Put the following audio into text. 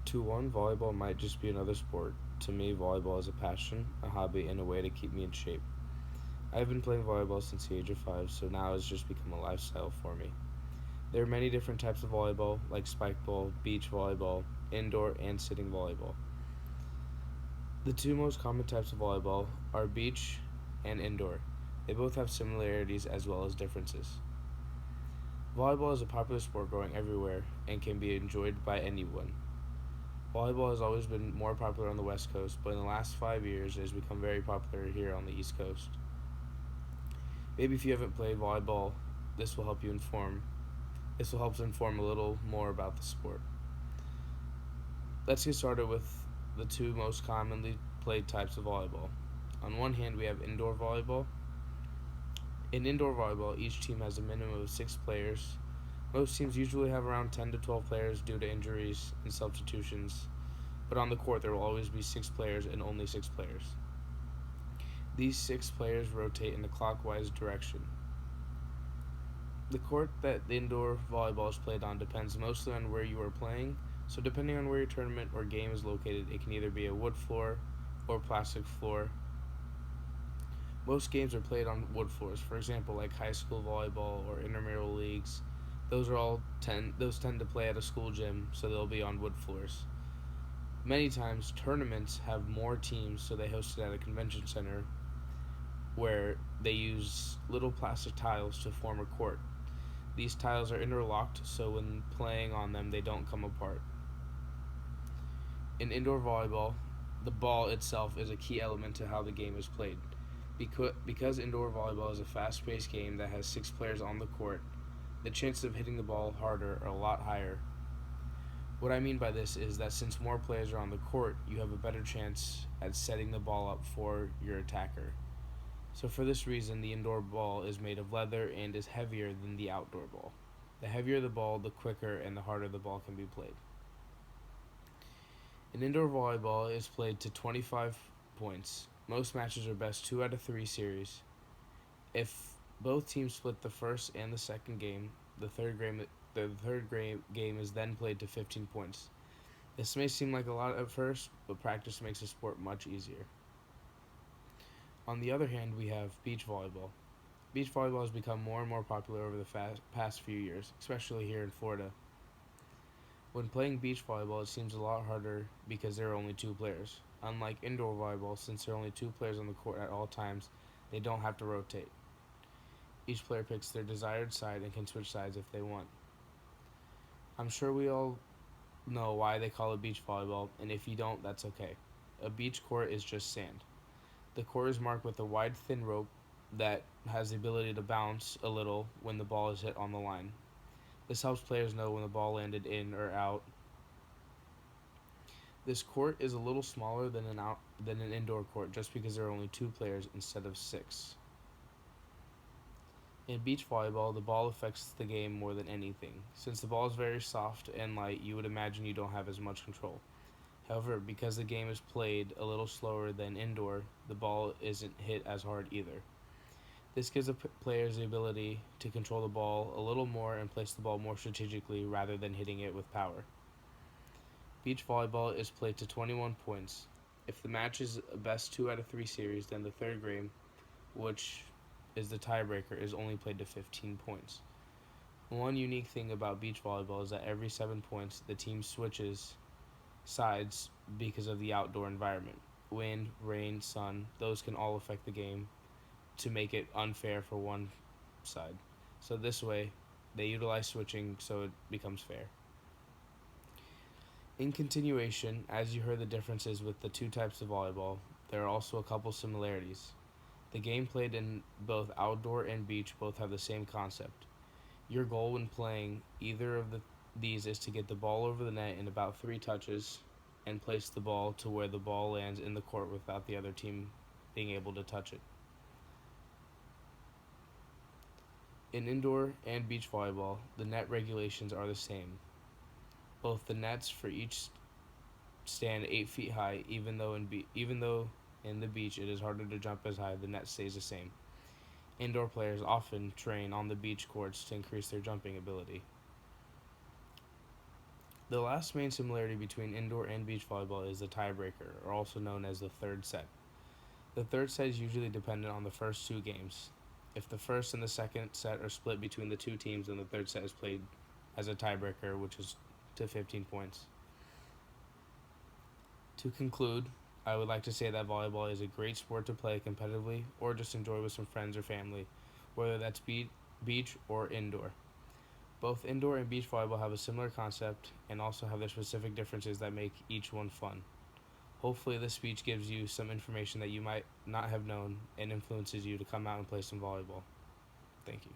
To one, volleyball might just be another sport. To me, volleyball is a passion, a hobby, and a way to keep me in shape. I've been playing volleyball since the age of 5, so now it's just become a lifestyle for me. There are many different types of volleyball, like spike ball, beach volleyball, indoor, and sitting volleyball. The two most common types of volleyball are beach and indoor. They both have similarities as well as differences. Volleyball is a popular sport growing everywhere and can be enjoyed by anyone. Volleyball has always been more popular on the West Coast, but in the last 5 years it has become very popular here on the East Coast. Maybe if you haven't played volleyball, this will help you inform. This will help to inform a little more about the sport. Let's get started with the two most commonly played types of volleyball. On one hand, we have indoor volleyball. In indoor volleyball, each team has a minimum of 6 players. Most teams usually have around 10 to 12 players due to injuries and substitutions, but on the court there will always be 6 players and only 6 players. These 6 players rotate in a clockwise direction. The court that the indoor volleyball is played on depends mostly on where you are playing, so depending on where your tournament or game is located, it can either be a wood floor or plastic floor. Most games are played on wood floors, for example, like high school volleyball or intramural leagues. Those tend to play at a school gym, so they'll be on wood floors. Many times, tournaments have more teams, so they host it at a convention center where they use little plastic tiles to form a court. These tiles are interlocked, so when playing on them, they don't come apart. In indoor volleyball, the ball itself is a key element to how the game is played. Because indoor volleyball is a fast paced game that has 6 players on the court, the chances of hitting the ball harder are a lot higher. What I mean by this is that since more players are on the court, you have a better chance at setting the ball up for your attacker. So, for this reason, the indoor ball is made of leather and is heavier than the outdoor ball. The heavier the ball, the quicker and the harder the ball can be played. An indoor volleyball is played to 25 points. Most matches are best 2 out of 3 series. If both teams split the first and the second game, the third game is then played to 15 points. This may seem like a lot at first, but practice makes the sport much easier. On the other hand, we have beach volleyball. Beach volleyball has become more and more popular over the past few years, especially here in Florida. When playing beach volleyball, it seems a lot harder because there are only 2 players. Unlike indoor volleyball, since there are only 2 players on the court at all times, they don't have to rotate. Each player picks their desired side and can switch sides if they want. I'm sure we all know why they call it beach volleyball, and if you don't, that's okay. A beach court is just sand. The court is marked with a wide, thin rope that has the ability to bounce a little when the ball is hit on the line. This helps players know when the ball landed in or out. This court is a little smaller than an indoor court just because there are only 2 players instead of 6. In beach volleyball, the ball affects the game more than anything. Since the ball is very soft and light, you would imagine you don't have as much control. However, because the game is played a little slower than indoor, the ball isn't hit as hard either. This gives the players the ability to control the ball a little more and place the ball more strategically rather than hitting it with power. Beach volleyball is played to 21 points. If the match is a best 2 out of 3 series, then the third game, which is the tiebreaker, is only played to 15 points. One unique thing about beach volleyball is that every 7 points, the team switches sides because of the outdoor environment. Wind, rain, sun, those can all affect the game to make it unfair for one side. So, this way, they utilize switching so it becomes fair. In continuation, as you heard the differences with the two types of volleyball, there are also a couple similarities. The game played in both outdoor and beach both have the same concept. Your goal when playing either of these is to get the ball over the net in about 3 touches and place the ball to where the ball lands in the court without the other team being able to touch it. In indoor and beach volleyball, the net regulations are the same. Both the nets for each stand 8 feet high, even though in the beach it is harder to jump as high, the net stays the same. Indoor players often train on the beach courts to increase their jumping ability. The last main similarity between indoor and beach volleyball is the tiebreaker, or also known as the third set. The third set is usually dependent on the first two games. If the first and the second set are split between the two teams, then the third set is played as a tiebreaker, which is to 15 points. To conclude, I would like to say that volleyball is a great sport to play competitively or just enjoy with some friends or family, whether that's beach or indoor. Both indoor and beach volleyball have a similar concept and also have their specific differences that make each one fun. Hopefully, this speech gives you some information that you might not have known and influences you to come out and play some volleyball. Thank you.